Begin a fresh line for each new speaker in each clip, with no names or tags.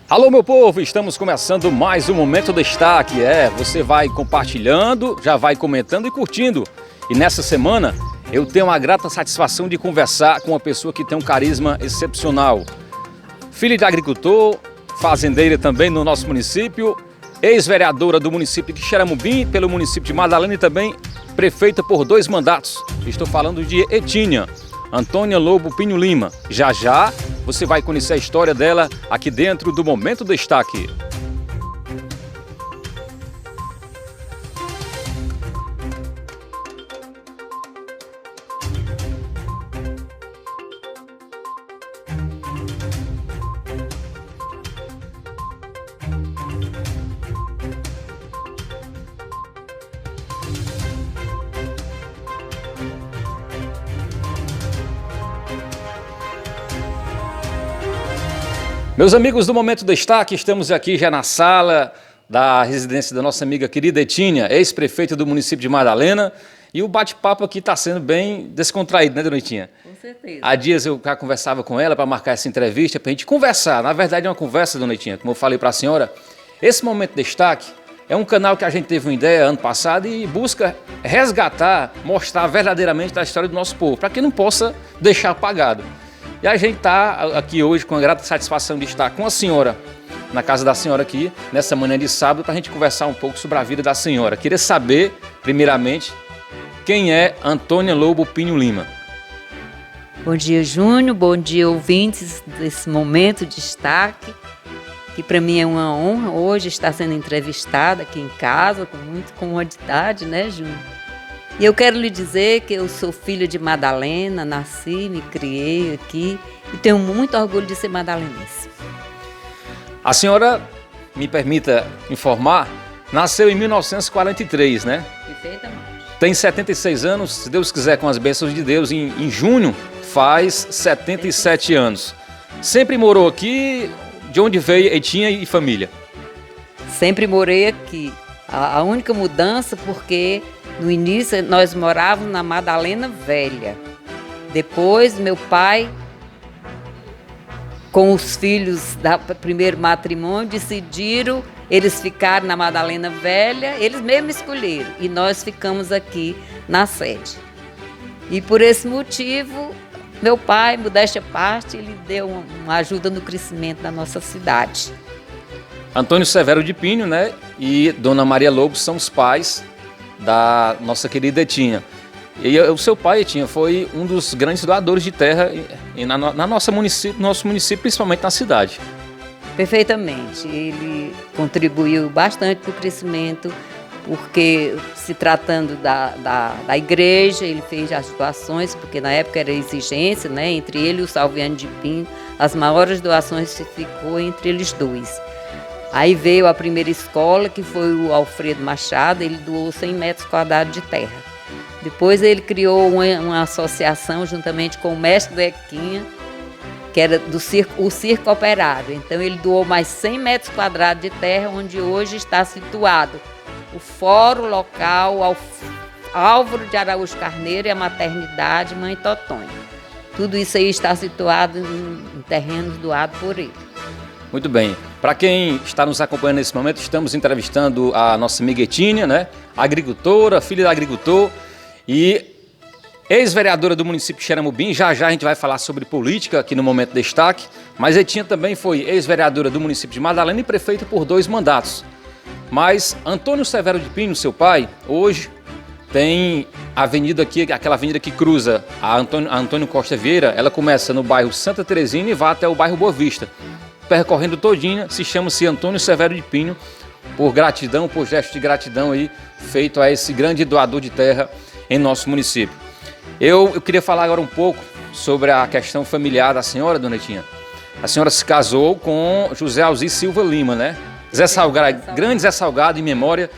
Alô, meu povo, estamos começando mais um Momento Destaque. Você vai compartilhando, já vai comentando e curtindo. E nessa semana eu tenho a grata satisfação de conversar com uma pessoa que tem um carisma excepcional. Filha de agricultor, fazendeira também no nosso município, ex-vereadora do município de Xeramubim, pelo município de Madalena e também prefeita por 2 mandatos. Estou falando de Etinha, Antônia Lobo Pinho Lima. Já já você vai conhecer a história dela aqui dentro do Momento Destaque. Meus amigos do Momento Destaque, estamos aqui já na sala da residência da nossa amiga querida Etinha, ex-prefeita do município de Madalena. E o bate-papo aqui está sendo bem descontraído, né, dona Etinha?
Com certeza.
Há dias eu já conversava com ela para marcar essa entrevista, para a gente conversar. Na verdade é uma conversa, dona Etinha, como eu falei para a senhora. Esse Momento Destaque é um canal que a gente teve uma ideia ano passado e busca resgatar, mostrar verdadeiramente a história do nosso povo, para que não possa deixar apagado. E a gente está aqui hoje com a grata satisfação de estar com a senhora, na casa da senhora aqui, nessa manhã de sábado, para a gente conversar um pouco sobre a vida da senhora. Queria saber, primeiramente, quem é Antônia Lobo Pinho Lima.
Bom dia, Júnior. Bom dia, ouvintes desse Momento de Destaque, que para mim é uma honra hoje estar sendo entrevistada aqui em casa, com muita comodidade, né, Júnior? E eu quero lhe dizer que eu sou filha de Madalena, nasci, me criei aqui e tenho muito orgulho de ser madalenense.
A senhora, me permita informar, nasceu em 1943, né?
Perfeitamente.
Tem 76 anos, se Deus quiser, com as bênçãos de Deus, em junho faz 77 anos. Sempre morou aqui, de onde veio Etinha e família?
Sempre morei aqui. A única mudança porque no início nós morávamos na Madalena Velha. Depois meu pai, com os filhos do primeiro matrimônio, decidiram, eles ficaram na Madalena Velha, eles mesmos escolheram, e nós ficamos aqui na sede. E por esse motivo, meu pai, modéstia à parte, ele deu uma ajuda no crescimento da nossa cidade.
Antônio Severo de Pinho, né, e Dona Maria Lobo são os pais da nossa querida Etinha. E o seu pai, Etinha, foi um dos grandes doadores de terra nosso município, principalmente na cidade.
Perfeitamente. Ele contribuiu bastante para o crescimento, porque se tratando da igreja, ele fez as doações, porque na época era exigência, né, entre ele e o Salviano de Pinho, as maiores doações ficou entre eles dois. Aí veio a primeira escola, que foi o Alfredo Machado, ele doou 100 metros quadrados de terra. Depois ele criou uma associação juntamente com o mestre Dequinha, que era o Circo Operário. Então ele doou mais 100 metros quadrados de terra, onde hoje está situado o Fórum Local Álvaro de Araújo Carneiro e a Maternidade Mãe Totonha. Tudo isso aí está situado em terrenos doados por ele.
Muito bem. Para quem está nos acompanhando nesse momento, estamos entrevistando a nossa amiga Etinha, né? Agricultora, filha de agricultor e ex-vereadora do município de Xeramubim. Já já a gente vai falar sobre política aqui no Momento Destaque. Mas Etinha também foi ex-vereadora do município de Madalena e prefeita por 2 mandatos. Mas Antônio Severo de Pinho, seu pai, hoje tem a avenida aqui, aquela avenida que cruza a Antônio Costa Vieira. Ela começa no bairro Santa Terezinha e vai até o bairro Boa Vista. Percorrendo todinha, chama-se Antônio Severo de Pinho, por gratidão, por gesto de gratidão aí, feito a esse grande doador de terra em nosso município. Eu queria falar agora um pouco sobre a questão familiar da senhora, dona Etinha. A senhora se casou com José Alzir Silva Lima, né? Zé Salgado, grande Zé Salgado em memória.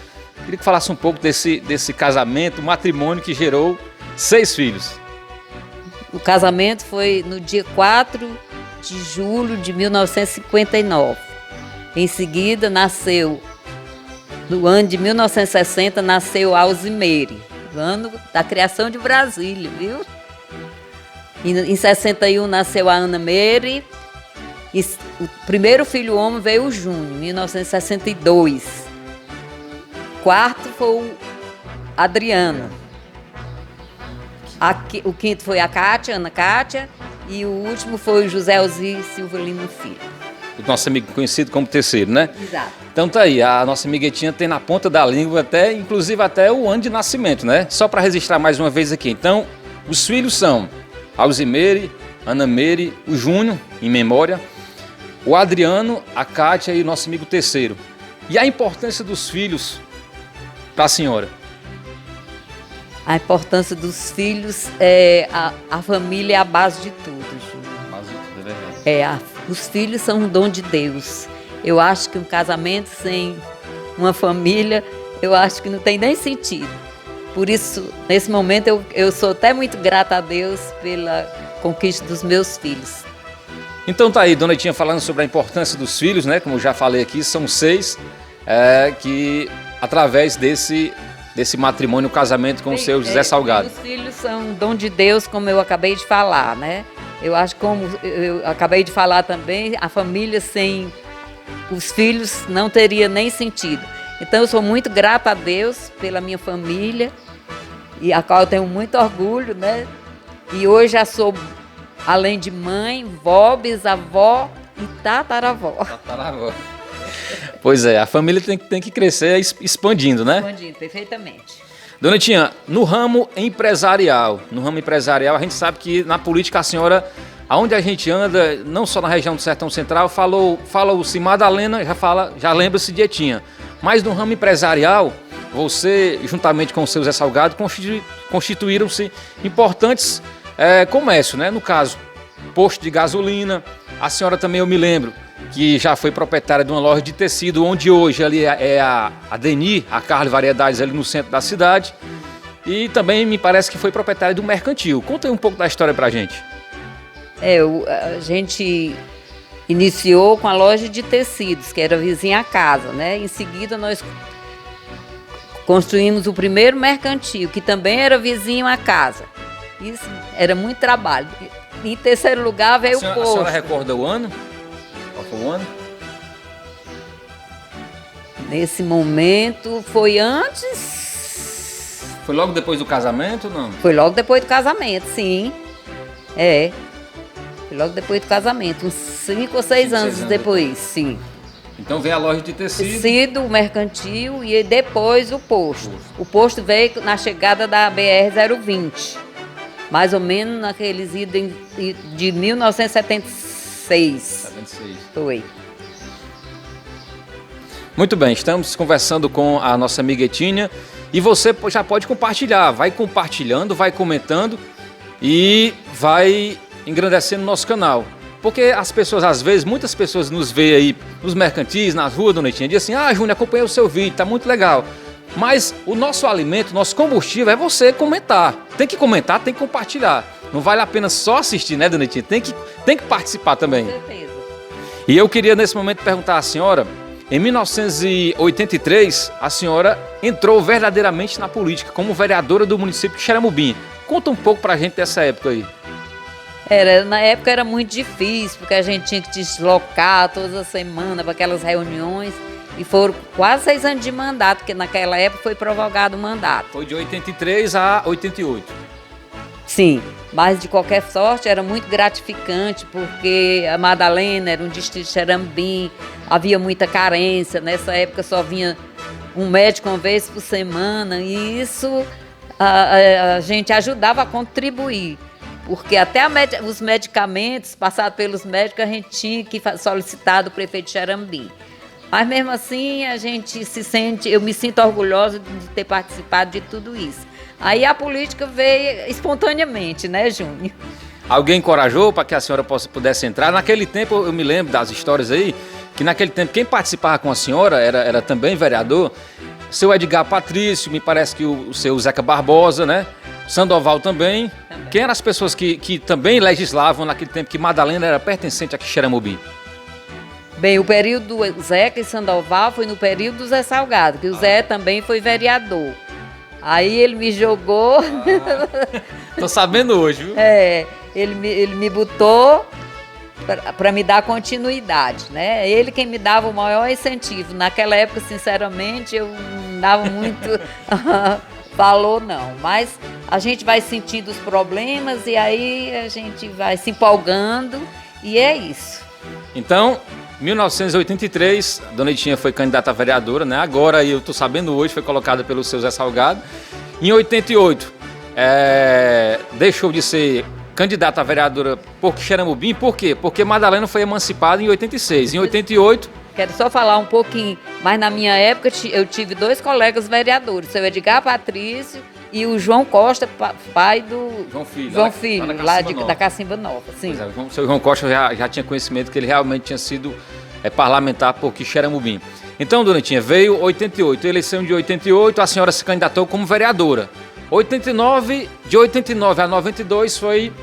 Queria que falasse um pouco desse casamento, matrimônio que gerou 6 filhos.
O casamento foi no dia 4 de julho de 1959. Em seguida, no ano de 1960, nasceu Alzimeire, no ano da criação de Brasília, viu? Em 61 nasceu a Ana Meire, E o primeiro filho homem veio o Júnior, em 1962. O quarto foi o Adriano. O quinto foi a Cátia, Ana Cátia. E o último foi o José Ozir Silva Lima Filho.
O nosso amigo conhecido como terceiro, né?
Exato.
Então tá aí, a nossa amiguetinha tem na ponta da língua até, inclusive até o ano de nascimento, né? Só para registrar mais uma vez aqui. Então, os filhos são Alzimeire, Ana Meire, o Júnior, em memória, o Adriano, a Cátia e o nosso amigo terceiro. E a importância dos filhos para a senhora?
A importância dos filhos é a família é a base de tudo, Júnior.
Base de tudo, é verdade.
Os filhos são um dom de Deus. Eu acho que um casamento sem uma família, eu acho que não tem nem sentido. Por isso, nesse momento, eu sou até muito grata a Deus pela conquista dos meus filhos.
Então tá aí, Dona Itinha falando sobre a importância dos filhos, né? Como eu já falei aqui, são 6 que através desse matrimônio, casamento com o seu José Salgado.
Os filhos são um dom de Deus, como eu acabei de falar, né? Eu acho que, como eu acabei de falar também, a família sem os filhos não teria nem sentido. Então eu sou muito grata a Deus pela minha família, e a qual eu tenho muito orgulho, né? E hoje já sou, além de mãe, vó, bisavó e tataravó.
Tataravó. Pois é, a família tem que crescer expandindo, né?
Expandindo, perfeitamente.
Dona Itinha, no ramo empresarial, a gente sabe que na política a senhora, aonde a gente anda, não só na região do Sertão Central, falou-se Madalena, já lembra-se de Etinha. Mas no ramo empresarial, você, juntamente com o seu Zé Salgado, constituíram-se importantes comércios, né? No caso, posto de gasolina. A senhora também, eu me lembro, que já foi proprietária de uma loja de tecido, onde hoje ali é a Deni, a Carlos Variedades, ali no centro da cidade. E também me parece que foi proprietária de um mercantil. Conta aí um pouco da história pra gente.
A gente iniciou com a loja de tecidos, que era vizinha à casa, né? Em seguida nós construímos o primeiro mercantil, que também era vizinho à casa. Isso era muito trabalho. Em terceiro lugar veio o posto.
A senhora recorda o ano? Qual foi o ano?
Nesse momento, foi antes...
Foi logo depois do casamento ou não?
Foi logo depois do casamento, sim. Foi logo depois do casamento, uns 5 ou 6 anos depois, sim.
Então veio a loja de tecido.
Tecido, o mercantil e depois o posto. O posto veio na chegada da BR-020. Mais ou menos naqueles idos de 1976.
76.
Foi.
Muito bem, estamos conversando com a nossa amiga Etinha. E você já pode compartilhar. Vai compartilhando, vai comentando e vai engrandecendo o nosso canal. Porque as pessoas, às vezes, muitas pessoas nos veem aí nos mercantis, nas ruas, Dona Etinha, dizem assim: Júnior, acompanhei o seu vídeo, tá muito legal. Mas o nosso alimento, nosso combustível é você comentar. Tem que comentar, tem que compartilhar. Não vale a pena só assistir, né, Dona Etinha? Tem que participar também.
Com certeza.
E eu queria, nesse momento, perguntar à senhora, em 1983, a senhora entrou verdadeiramente na política como vereadora do município de Xeramobim. Conta um pouco pra gente dessa época aí.
Na época era muito difícil, porque a gente tinha que deslocar toda semana para aquelas reuniões. E foram quase 6 anos de mandato, porque naquela época foi prorrogado o mandato.
Foi de 83 a 88.
Sim, mas de qualquer sorte era muito gratificante, porque a Madalena era um distrito de Xeramobim, havia muita carência. Nessa época só vinha um médico uma vez por semana, e isso a gente ajudava a contribuir. Porque até os medicamentos passados pelos médicos a gente tinha que solicitar do prefeito de Xeramobim. Mas mesmo assim eu me sinto orgulhosa de ter participado de tudo isso. Aí a política veio espontaneamente, né, Júnior?
Alguém encorajou para que a senhora pudesse entrar? Naquele tempo, eu me lembro das histórias aí, que naquele tempo quem participava com a senhora era também vereador, seu Edgar Patrício, me parece que o seu Zeca Barbosa, né? Sandoval também. Quem eram as pessoas que também legislavam naquele tempo que Madalena era pertencente a Xeramobim?
Bem, o período do Zeca e Sandoval foi no período do Zé Salgado, que o Zé também foi vereador. Aí ele me jogou.
Tô sabendo hoje, viu?
Ele me botou para me dar continuidade, né? Ele quem me dava o maior incentivo. Naquela época, sinceramente, eu não dava muito valor, não. Mas a gente vai sentindo os problemas e aí a gente vai se empolgando e é isso.
Então, 1983, a Dona Itinha foi candidata a vereadora, né? Agora, eu estou sabendo hoje, foi colocada pelo seu Zé Salgado. Em 88, deixou de ser candidata a vereadora por Xeramubim. Por quê? Porque Madalena foi emancipada em 86. Em 88...
Quero só falar um pouquinho, mas na minha época eu tive 2 colegas vereadores, o seu Edgar Patrício e o João Costa, pai do João Filho, lá da Cacimba Nova. Sim.
O seu João Costa já tinha conhecimento que ele realmente tinha sido parlamentar por Xeramubim. Então, Dona Itinha, veio 88, eleição de 88, a senhora se candidatou como vereadora. De 89 a 92 foi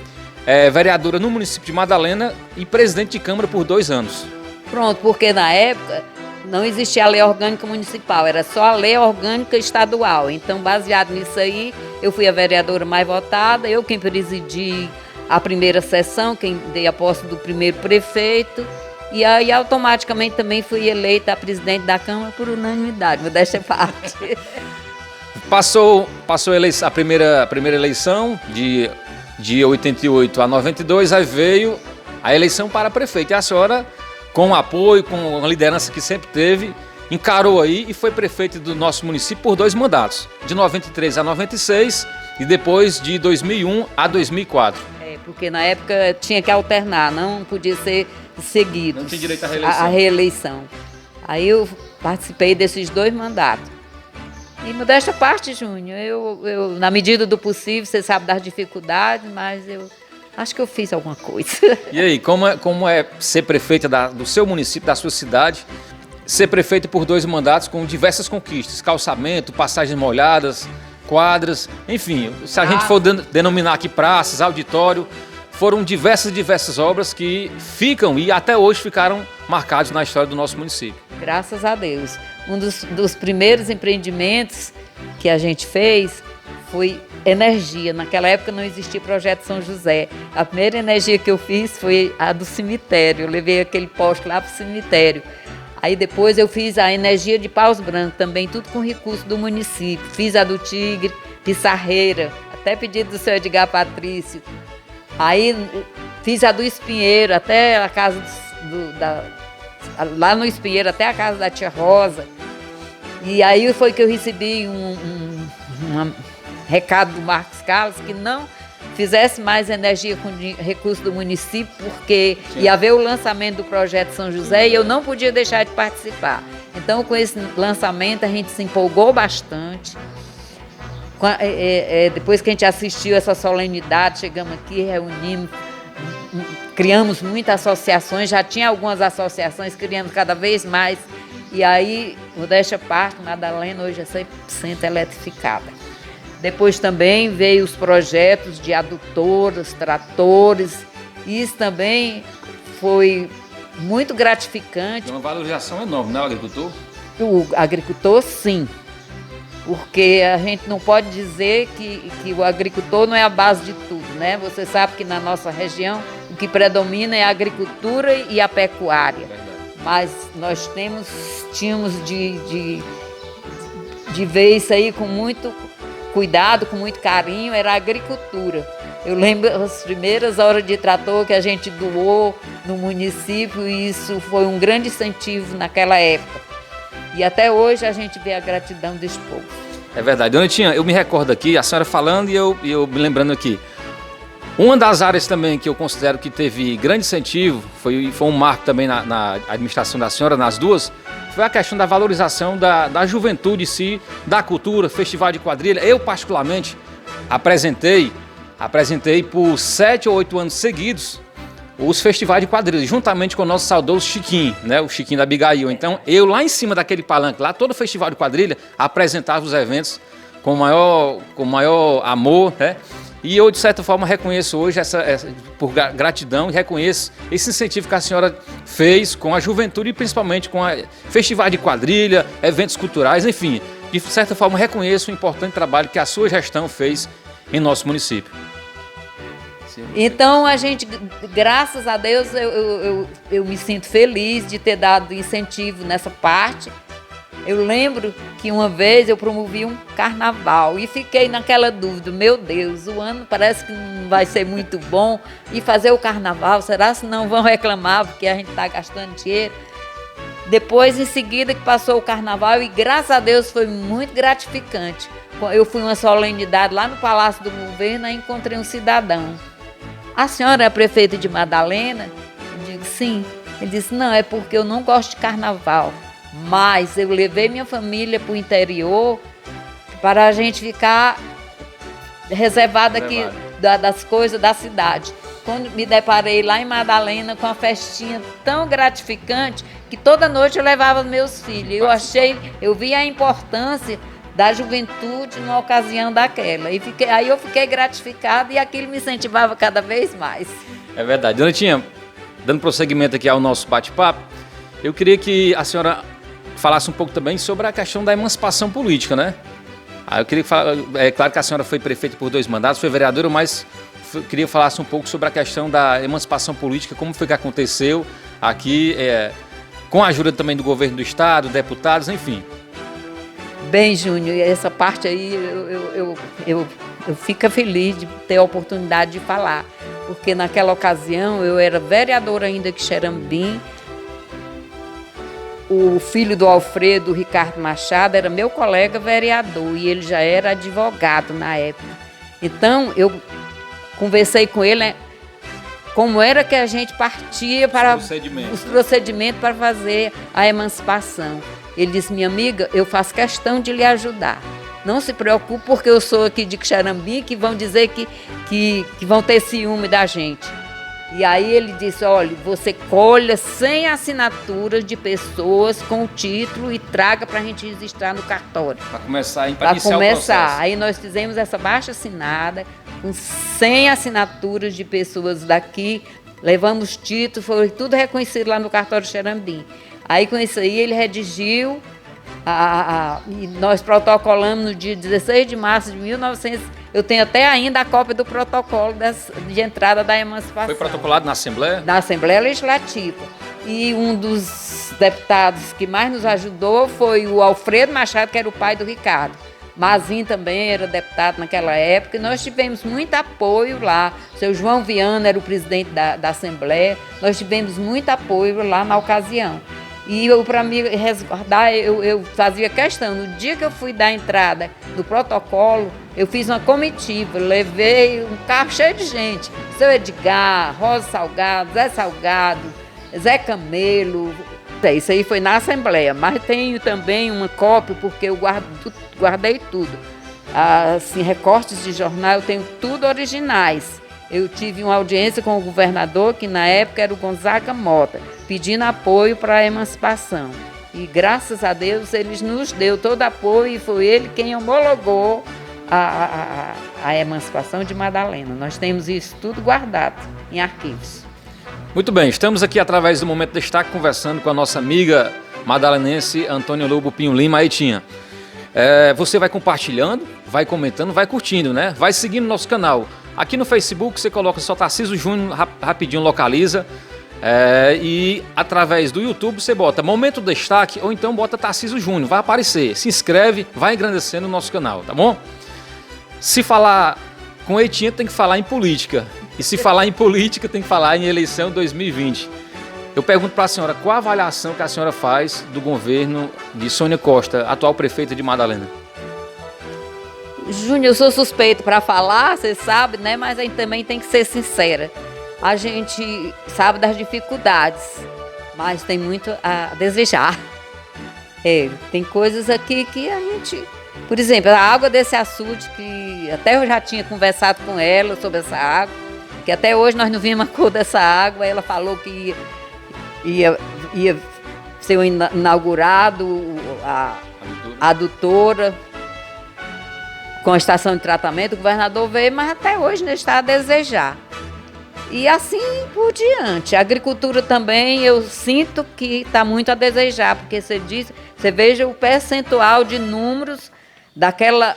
vereadora no município de Madalena e presidente de Câmara por 2 anos.
Pronto, porque na época não existia a lei orgânica municipal, era só a lei orgânica estadual. Então, baseado nisso aí, eu fui a vereadora mais votada, eu quem presidi a primeira sessão, quem dei a posse do primeiro prefeito, e aí automaticamente também fui eleita a presidente da Câmara por unanimidade, vou deixar parte.
Passou a primeira eleição de 88 a 92, aí veio a eleição para prefeito. E a senhora, com o apoio, com a liderança que sempre teve, encarou aí e foi prefeito do nosso município por 2 mandatos, de 93 a 96 e depois de 2001 a 2004.
Porque na época tinha que alternar, não podia ser seguido.
Não tinha direito à
reeleição. A reeleição. Aí eu participei desses 2 mandatos. E modéstia à parte, Júnior, eu, na medida do possível, você sabe das dificuldades, mas eu acho que eu fiz alguma coisa.
E aí, como é ser prefeita do seu município, da sua cidade, ser prefeita por 2 mandatos com diversas conquistas, calçamento, passagens molhadas, quadras, enfim, se a gente for denominar aqui praças, auditório, foram diversas obras que ficam e até hoje ficaram marcados na história do nosso município.
Graças a Deus. Um dos primeiros empreendimentos que a gente fez foi energia. Naquela época não existia projeto São José. A primeira energia que eu fiz foi a do cemitério. Eu levei aquele poste lá para o cemitério. Aí depois eu fiz a energia de Paus Branco, também tudo com recurso do município. Fiz a do Tigre, Pissarreira, até pedido do seu Edgar Patrício. Aí fiz a do Espinheiro, até a casa lá no Espinheiro, até a casa da tia Rosa. E aí foi que eu recebi um recado do Marcos Carlos que não fizesse mais energia com recurso do município, porque ia haver o lançamento do projeto São José e eu não podia deixar de participar. Então, com esse lançamento, a gente se empolgou bastante. Depois que a gente assistiu essa solenidade, chegamos aqui, reunimos, criamos muitas associações, já tinha algumas associações, criamos cada vez mais. E aí, modéstia à parte, Madalena hoje é 100% eletrificada. Depois também veio os projetos de adutoras, tratores. Isso também foi muito gratificante.
É uma valorização enorme, não é, o agricultor?
O agricultor, sim. Porque a gente não pode dizer que o agricultor não é a base de tudo, né? Você sabe que na nossa região o que predomina é a agricultura e a pecuária. Mas nós tínhamos de ver isso aí com muito cuidado, com muito carinho, era a agricultura. Eu lembro as primeiras horas de trator que a gente doou no município e isso foi um grande incentivo naquela época. E até hoje a gente vê a gratidão desse povo.
É verdade. Dona Itinha, eu me recordo aqui, a senhora falando e eu me lembrando aqui. Uma das áreas também que eu considero que teve grande incentivo, foi um marco também na administração da senhora, nas duas, foi a questão da valorização da juventude em si, da cultura, festival de quadrilha. Eu, particularmente, apresentei por 7 ou 8 anos seguidos os festivais de quadrilha, juntamente com o nosso saudoso Chiquinho, né? O Chiquinho da Abigail. Então, eu lá em cima daquele palanque, lá todo festival de quadrilha, apresentava os eventos com o maior amor, né? E eu, de certa forma, reconheço hoje, por gratidão, e reconheço esse incentivo que a senhora fez com a juventude e principalmente com a festival de quadrilha, eventos culturais, enfim. De certa forma, reconheço o importante trabalho que a sua gestão fez em nosso município.
Então, a gente, graças a Deus, eu me sinto feliz de ter dado incentivo nessa parte. Eu lembro que uma vez eu promovi um carnaval e fiquei naquela dúvida, meu Deus, o ano parece que não vai ser muito bom e fazer o carnaval, será que não vão reclamar porque a gente está gastando dinheiro? Depois, em seguida, que passou o carnaval e graças a Deus foi muito gratificante. Eu fui uma solenidade lá no Palácio do Governo e encontrei um cidadão. A senhora é a prefeita de Madalena? Eu digo, sim. Ele disse, não, é porque eu não gosto de carnaval. Mas eu levei minha família para o interior para a gente ficar reservado aqui das coisas da cidade. Quando me deparei lá em Madalena com uma festinha tão gratificante que toda noite eu levava meus filhos. Eu vi a importância da juventude numa ocasião daquela. Aí eu fiquei gratificada e aquilo me incentivava cada vez mais.
É verdade. Dona Tinha, dando prosseguimento aqui ao nosso bate-papo, eu queria que a senhora falasse um pouco também sobre a questão da emancipação política, né? Eu queria falar, é claro que a senhora foi prefeita por 2 mandatos, foi vereadora, mas queria que falasse um pouco sobre a questão da emancipação política, como foi que aconteceu aqui, com a ajuda também do governo do estado, deputados, enfim.
Bem, Júnior, essa parte aí eu fico feliz de ter a oportunidade de falar, porque naquela ocasião eu era vereadora ainda de Xerambim. O filho do Alfredo, Ricardo Machado, era meu colega vereador e ele já era advogado na época. Então, eu conversei com ele, né, como era que a gente partia para os procedimentos para fazer a emancipação. Ele disse, minha amiga, eu faço questão de lhe ajudar. Não se preocupe, porque eu sou aqui de Xerambim, que vão dizer que vão ter ciúme da gente. E aí ele disse, olha, você colha 100 assinaturas de pessoas com o título e traga para a gente registrar no cartório.
Para começar, para iniciar o processo.
Aí nós fizemos essa baixa assinada com 100 assinaturas de pessoas daqui, levamos os títulos, foi tudo reconhecido lá no cartório de Xerambim. Aí com isso aí ele redigiu, e nós protocolamos no dia 16 de março de 1900. Eu tenho até ainda a cópia do protocolo de entrada da emancipação.
Foi protocolado na Assembleia?
Na Assembleia Legislativa. E um dos deputados que mais nos ajudou foi o Alfredo Machado, que era o pai do Ricardo. Mazinho também era deputado naquela época. E nós tivemos muito apoio lá. O seu João Viana era o presidente da Assembleia. Nós tivemos muito apoio lá na ocasião. E para me resguardar, eu fazia questão. No dia que eu fui dar entrada no protocolo, eu fiz uma comitiva, levei um carro cheio de gente. Seu Edgar, Rosa Salgado, Zé Salgado, Zé Camelo. Isso aí foi na Assembleia, mas tenho também uma cópia, porque eu guardei tudo. Assim, recortes de jornal, eu tenho tudo originais. Eu tive uma audiência com o governador, que na época era o Gonzaga Mota, pedindo apoio para a emancipação. E graças a Deus ele nos deu todo apoio e foi ele quem homologou a emancipação de Madalena. Nós temos isso tudo guardado em arquivos.
Muito bem, estamos aqui através do Momento Destaque conversando com a nossa amiga madalenense Antônia Lobo Pinho Lima. Aí, Tinha, você vai compartilhando, vai comentando, vai curtindo, né? Vai seguindo o nosso canal. Aqui no Facebook você coloca só Tarcísio Júnior, rapidinho localiza. E através do YouTube você bota Momento Destaque ou então bota Tarcísio Júnior, vai aparecer. Se inscreve, vai engrandecendo o nosso canal, tá bom? Se falar com Eitinha tem que falar em política. E se falar em política tem que falar em eleição 2020. Eu pergunto para a senhora, qual a avaliação que a senhora faz do governo de Sônia Costa, atual prefeita de Madalena?
Júnior, eu sou suspeito para falar, você sabe, né? Mas a gente também tem que ser sincera. A gente sabe das dificuldades, mas tem muito a desejar. Tem coisas aqui que a gente... Por exemplo, a água desse açude, que até eu já tinha conversado com ela sobre essa água, que até hoje nós não vimos a cor dessa água. Ela falou que ia ser inaugurado a adutora com a estação de tratamento. O governador veio, mas até hoje ainda está a desejar. E assim por diante. A agricultura também, eu sinto que está muito a desejar, porque você veja o percentual de números daquela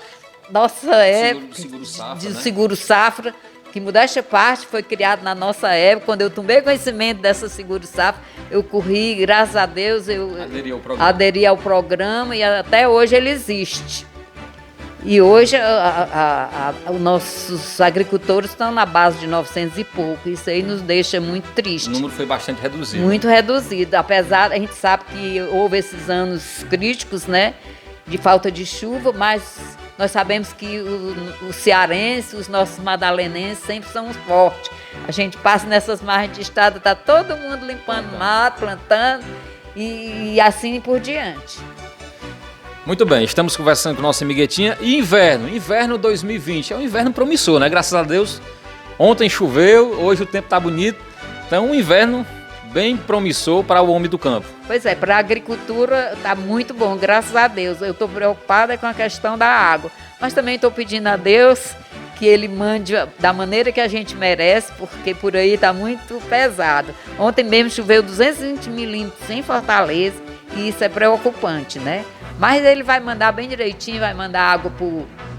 nossa época
seguro safra,
de
né?
seguro safra, que modéstia à parte foi criado na nossa época. Quando eu tomei conhecimento dessa Seguro Safra, eu corri, graças a Deus, eu aderi ao programa e até hoje ele existe. E hoje os nossos agricultores estão na base de 900 e pouco. Isso aí nos deixa muito triste.
O número foi bastante reduzido.
Muito reduzido. Apesar, a gente sabe que houve esses anos críticos, né, de falta de chuva, mas nós sabemos que os cearenses, os nossos madalenenses sempre são fortes. A gente passa nessas margens de estrada, está todo mundo limpando mato, plantando e assim por diante.
Muito bem, estamos conversando com nossa amiguetinha. E inverno 2020, é um inverno promissor, né? Graças a Deus, ontem choveu, hoje o tempo está bonito. Então, um inverno bem promissor para o homem do campo.
Pois é, para a agricultura está muito bom, graças a Deus. Eu estou preocupada com a questão da água, mas também estou pedindo a Deus que Ele mande da maneira que a gente merece, porque por aí está muito pesado. Ontem mesmo choveu 220 milímetros em Fortaleza e isso é preocupante, né? Mas ele vai mandar bem direitinho, vai mandar água para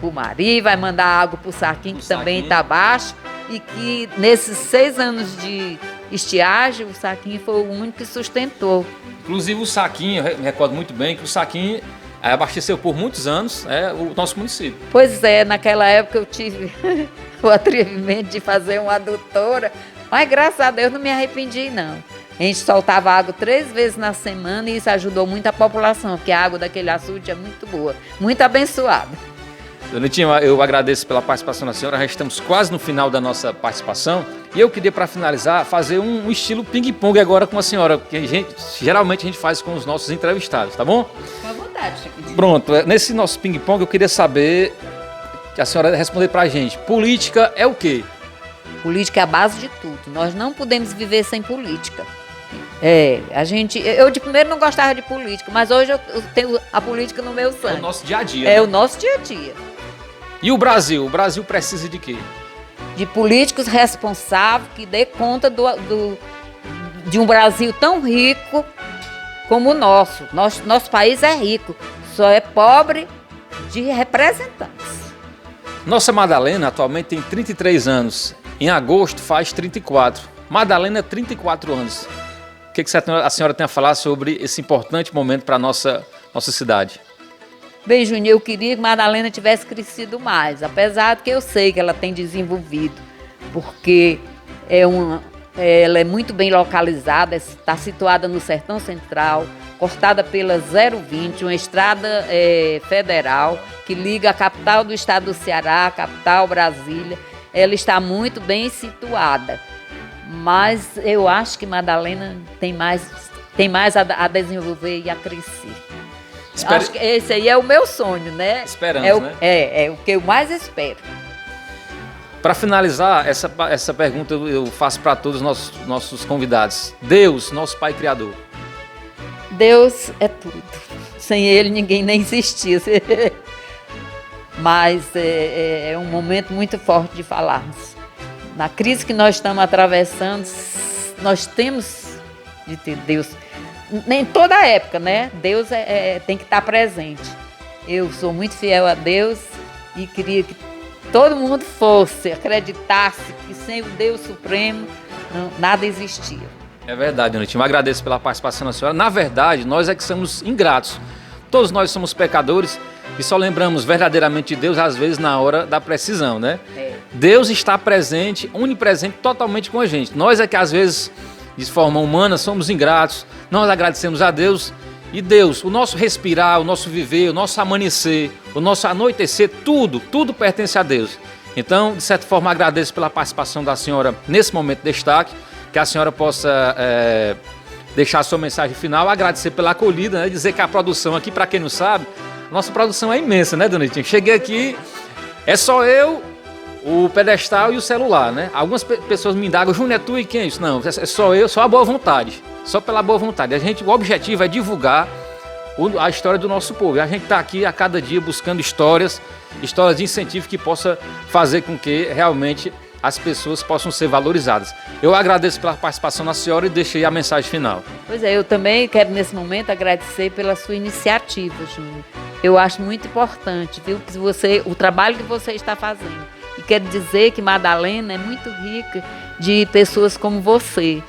o Mari, vai mandar água para o Saquinho, que também está baixo, e que nesses 6 anos de estiagem, o Saquinho foi o único que sustentou.
Inclusive o Saquinho, eu me recordo muito bem que o Saquinho abasteceu por muitos anos o nosso município.
Pois é, naquela época eu tive o atrevimento de fazer uma adutora, mas graças a Deus não me arrependi não. A gente soltava água 3 vezes na semana e isso ajudou muito a população, porque a água daquele açude é muito boa, muito abençoada.
Dona Nitinha, eu agradeço pela participação da senhora, já estamos quase no final da nossa participação e eu queria, para finalizar, fazer um estilo ping-pong agora com a senhora, que geralmente a gente faz com os nossos entrevistados, tá bom?
Com a vontade, Chiquinho.
Pronto, nesse nosso ping-pong eu queria saber, que a senhora responder pra gente, política é o quê?
Política é a base de tudo, nós não podemos viver sem política. Eu de primeiro não gostava de política, mas hoje eu tenho a política no meu sangue.
É o nosso dia a dia.
É
né?
o nosso dia a dia.
E o Brasil? O Brasil precisa de quê?
De políticos responsáveis que dê conta de um Brasil tão rico como o nosso. Nosso país é rico, só é pobre de representantes.
Nossa Madalena atualmente tem 33 anos. Em agosto faz 34. Madalena, 34 anos. O que a senhora tem a falar sobre esse importante momento para a nossa cidade?
Bem, Júnior, eu queria que Madalena tivesse crescido mais, apesar de que eu sei que ela tem desenvolvido, porque ela é muito bem localizada, está situada no Sertão Central, cortada pela 020, uma estrada federal que liga a capital do estado do Ceará, a capital Brasília. Ela está muito bem situada. Mas eu acho que Madalena tem mais a desenvolver e a crescer. Acho que esse aí é o meu sonho, né?
Esperamos, né?
É o que eu mais espero.
Para finalizar, essa pergunta eu faço para todos os nossos convidados. Deus, nosso Pai Criador.
Deus é tudo. Sem Ele ninguém nem existia. Mas é um momento muito forte de falarmos. Na crise que nós estamos atravessando, nós temos de ter Deus. Em toda a época, né? Deus tem que estar presente. Eu sou muito fiel a Deus e queria que todo mundo acreditasse que sem o Deus Supremo nada existia.
É verdade, Dona Nitinha. Eu agradeço pela participação da senhora. Na verdade, nós é que somos ingratos. Todos nós somos pecadores e só lembramos verdadeiramente de Deus, às vezes, na hora da precisão, né? Deus está presente, onipresente, totalmente com a gente. Nós é que, às vezes, de forma humana, somos ingratos. Nós agradecemos a Deus. E Deus, o nosso respirar, o nosso viver, o nosso amanhecer, o nosso anoitecer, tudo pertence a Deus. Então, de certa forma, agradeço pela participação da senhora nesse momento de destaque, que a senhora possa deixar a sua mensagem final, agradecer pela acolhida, né? Dizer que a produção aqui, para quem não sabe, nossa produção é imensa, né, Dona Nitinha? Cheguei aqui, é só eu, o pedestal e o celular, né? Algumas pessoas me indagam, Júnior, é tu e quem é isso? Não, é só eu, só a boa vontade. Só pela boa vontade. O objetivo é divulgar a história do nosso povo. E a gente está aqui a cada dia buscando histórias de incentivo que possa fazer com que realmente as pessoas possam ser valorizadas. Eu agradeço pela participação da senhora e deixei a mensagem final.
Pois é, eu também quero nesse momento agradecer pela sua iniciativa, Júnior. Eu acho muito importante, viu, que o trabalho que você está fazendo e quero dizer que Madalena é muito rica de pessoas como você.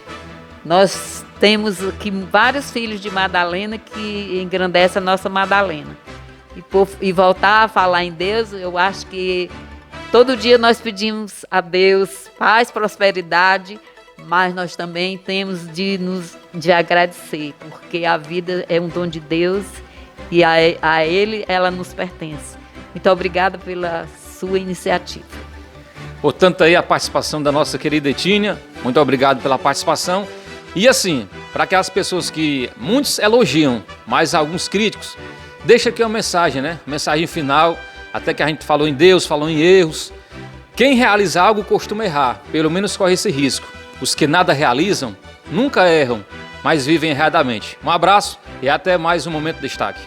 Nós temos aqui vários filhos de Madalena que engrandecem a nossa Madalena. E voltar a falar em Deus, eu acho que todo dia nós pedimos a Deus paz, prosperidade, mas nós também temos de agradecer, porque a vida é um dom de Deus e a Ele ela nos pertence. Muito obrigada pela sua iniciativa.
Portanto, aí a participação da nossa querida Etínia. Muito obrigado pela participação. E assim, para aquelas pessoas que muitos elogiam, mas alguns críticos, deixa aqui uma mensagem, né? Mensagem final, até que a gente falou em Deus, falou em erros. Quem realiza algo costuma errar, pelo menos corre esse risco. Os que nada realizam, nunca erram, mas vivem erradamente. Um abraço e até mais um Momento Destaque.